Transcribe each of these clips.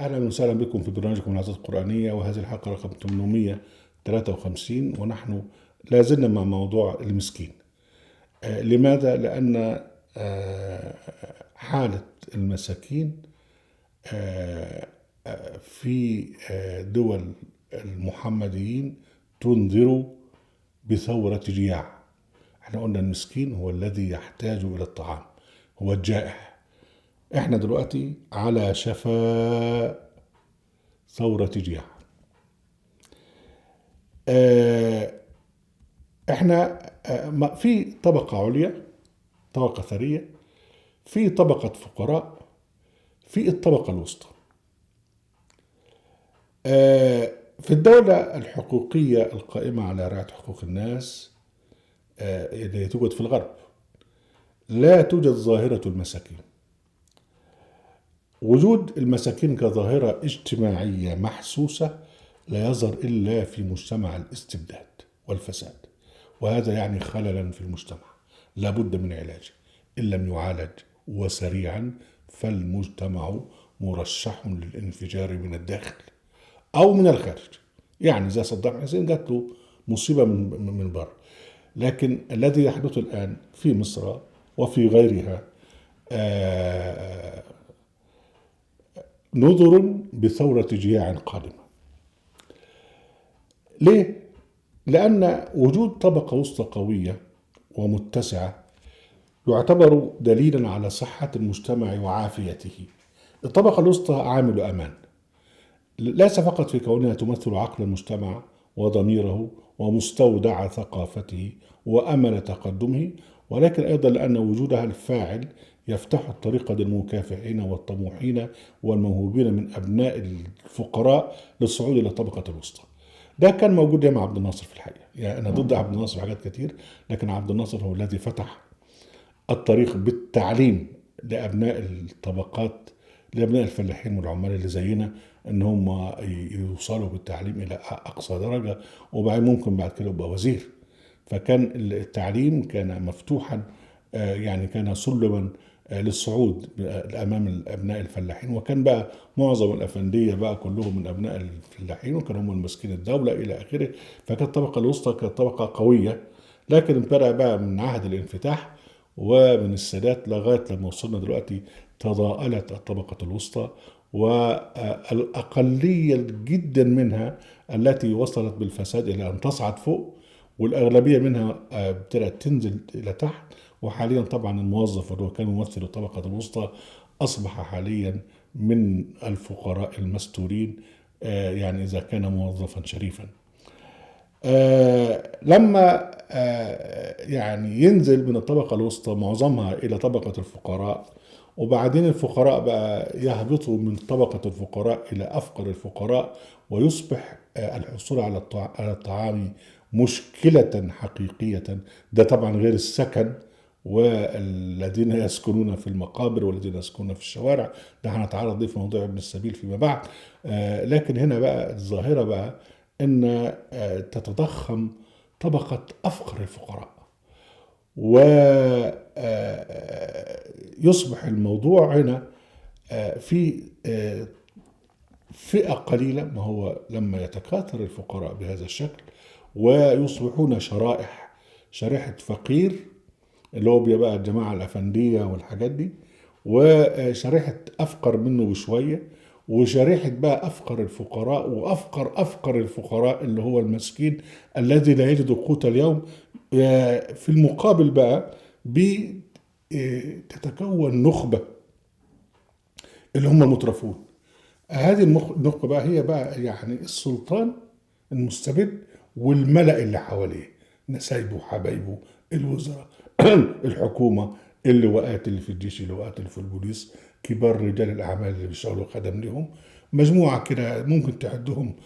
أهلا وسهلا بكم في برنامجكم العظات القرآنية، وهذه الحلقة رقم 853، ونحن لا زلنا مع موضوع المسكين. لماذا؟ لأن حالة المساكين في دول المحمديين تنذر بثورة جياع. احنا قلنا المسكين هو الذي يحتاج إلى الطعام، هو الجائع. احنا دلوقتي على شفا ثورة جياع. احنا في طبقة عليا، طبقة ثرية، في طبقة فقراء، في الطبقة الوسطى. في الدولة الحقوقية القائمة على رعاية حقوق الناس اللي توجد في الغرب، لا توجد ظاهرة المساكين. وجود المساكين كظاهرة اجتماعية محسوسة لا يظهر إلا في مجتمع الاستبداد والفساد، وهذا يعني خللا في المجتمع لا بد من علاجه. إن لم يعالج وسريعا فالمجتمع مرشح للانفجار من الداخل أو من الخارج. يعني زي صدام حسين جات له مصيبة من بره. لكن الذي يحدث الآن في مصر وفي غيرها نذر بثورة جياع قادمة. ليه؟ لأن وجود طبقة وسطى قوية ومتسعة يعتبر دليلا على صحة المجتمع وعافيته. الطبقة الوسطى عامل أمان، ليس فقط في كونها تمثل عقل المجتمع وضميره ومستودع ثقافته وأمل تقدمه، ولكن أيضا لأن وجودها الفاعل يفتح الطريق للمكافحين والطموحين والموهوبين من أبناء الفقراء للصعود إلى الطبقة الوسطى. ده كان موجود مع عبد الناصر في الحقيقة. يعني أنا ضد عبد الناصر في حاجات كتير، لكن عبد الناصر هو الذي فتح الطريق بالتعليم لأبناء الطبقات، لأبناء الفلاحين والعمال اللي زينا، ان هم يوصلوا بالتعليم الى اقصى درجة، وبعدين ممكن بعد كده يبقى وزير. فكان التعليم كان مفتوحا، يعني كان سلما للصعود امام ابناء الفلاحين. وكان بقى معظم الافنديه بقى كلهم من ابناء الفلاحين، وكانوا هم ماسكين الدوله الى اخره. فكانت الطبقه الوسطى كانت طبقه قويه. لكن ابتدى بقى من عهد الانفتاح ومن السادات لغايه لما وصلنا دلوقتي تضاءلت الطبقه الوسطى، والأقلية جدا منها التي وصلت بالفساد إلى أن تصعد فوق، والأغلبية منها ابتدت تنزل إلى تحت. وحاليا طبعا الموظف اللي هو كان ممثل الطبقة الوسطى أصبح حاليا من الفقراء المستورين، يعني إذا كان موظفا شريفا. لما يعني ينزل من الطبقة الوسطى معظمها إلى طبقة الفقراء، وبعدين الفقراء بقى يهبطوا من طبقة الفقراء إلى أفقر الفقراء، ويصبح الحصول على الطعام مشكلة حقيقية. ده طبعا غير السكن والذين يسكنون في المقابر والذين يسكنون في الشوارع. ده هنتعرض ليه في موضوع ابن السبيل فيما بعد. لكن هنا بقى الظاهرة بقى أن تتضخم طبقة أفقر الفقراء، ويصبح الموضوع هنا في فئة قليلة. ما هو لما يتكاثر الفقراء بهذا الشكل ويصبحون شريحة فقير اللي هو بيبقى الجماعة الأفندية والحاجات دي، وشريحة أفقر منه بشوية، وشريحة بقى أفقر الفقراء، وأفقر الفقراء اللي هو المسكين الذي لا يجد قوت اليوم. في المقابل بقى بتتكون نخبة اللي هم المترفون. هذه النخبة بقى هي بقى يعني السلطان المستبد والملأ اللي حواليه، نسايبه وحبايبه، الوزراء الحكومة، اللواءات اللي في الجيش، اللواءات اللي في البوليس، كبار رجال الأعمال اللي بيشتغلوا خدم لهم. مجموعة كده ممكن تعدهم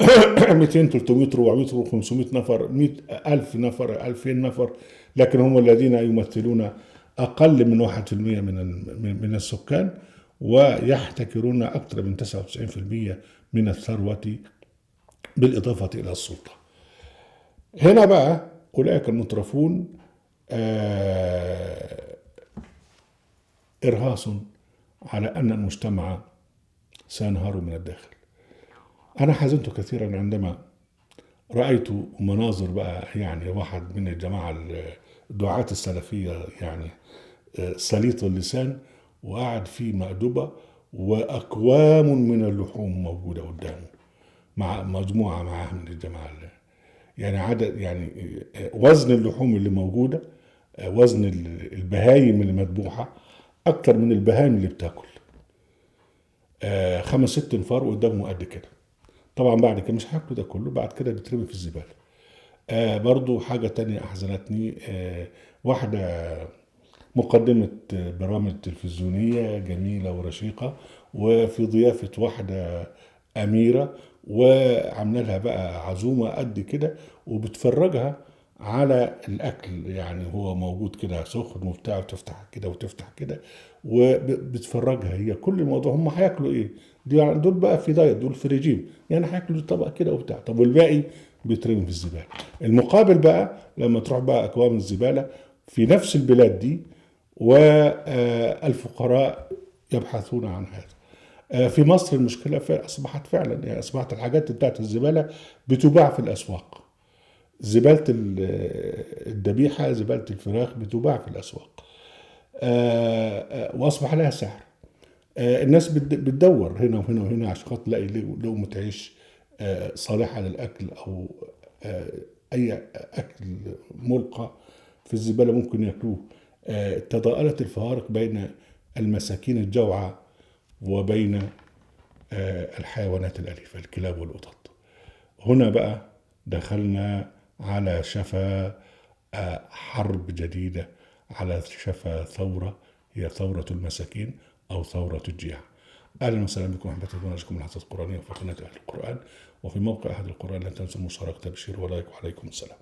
200 300 400 500 نفر، 100,000 نفر، 2000 نفر، لكن هم الذين يمثلون أقل من 1% من السكان، ويحتكرون أكثر من 99% من الثروة بالإضافة إلى السلطة. هنا بقى أولئك المترفون إرهاص على أن المجتمع سينهار من الداخل. أنا حزنت كثيرا عندما رأيت مناظر بقى، يعني واحد من الجماعة الدعاة السلفية يعني سليط اللسان، وقعد في مأدبة وأكوام من اللحوم موجودة قدامه مع مجموعة معاه من الجماعة يعني عدد، يعني وزن اللحوم اللي موجودة، وزن البهايم اللي مذبوحة أكتر من البهايم اللي بتاكل. 5 6 انفار قدامه قد كده. طبعا بعد كده مش هاكله ده كله، بعد كده بيترمي في الزبالة. برضو حاجة تانية أحزنتني، واحدة مقدمة برامج تلفزيونية جميلة ورشيقة، وفي ضيافة واحدة أميرة، وعامله لها بقى عزومة قد كده، وبتفرجها على الأكل، يعني هو موجود كده سخن وبتاع، وتفتح كده وتفتح كده، وبتفرجها هي كل الموضوع هم هياكلوا ايه. دول بقى في دايت، دول في ريجيم، يعني هياكلوا طبق كده وبتاع، طب والباقي بيترمي في الزبالة. المقابل بقى لما تروح بقى أكوام الزبالة في نفس البلاد دي، والفقراء يبحثون عن هذا. في مصر المشكلة أصبحت فعلا، يعني أصبحت الحاجات بتاعت الزبالة بتباع في الأسواق. زبالة الذبيحة، زبالة الفراخ بتباع في الأسواق، وأصبح لها سعر. الناس بتدور هنا وهنا وهنا عشان خاطر تلاقي لقمة عيش صالحة للأكل، أو أي أكل ملقى في الزبالة ممكن يأكلوه. تضاءلت الفوارق بين المساكين الجوعى وبين الحيوانات الأليفة، الكلاب والقطط. هنا بقى دخلنا على شفا حرب جديدة، على شفا ثورة، هي ثورة المساكين أو ثورة الجياع. أهلا وسهلا بكم أحبتي برنامجكم من الحلقات القرآنية في قناة أهل القرآن، وفي موقع أهل القرآن. لا تنسوا المشاركة بالشير ولايك، وعليكم السلام.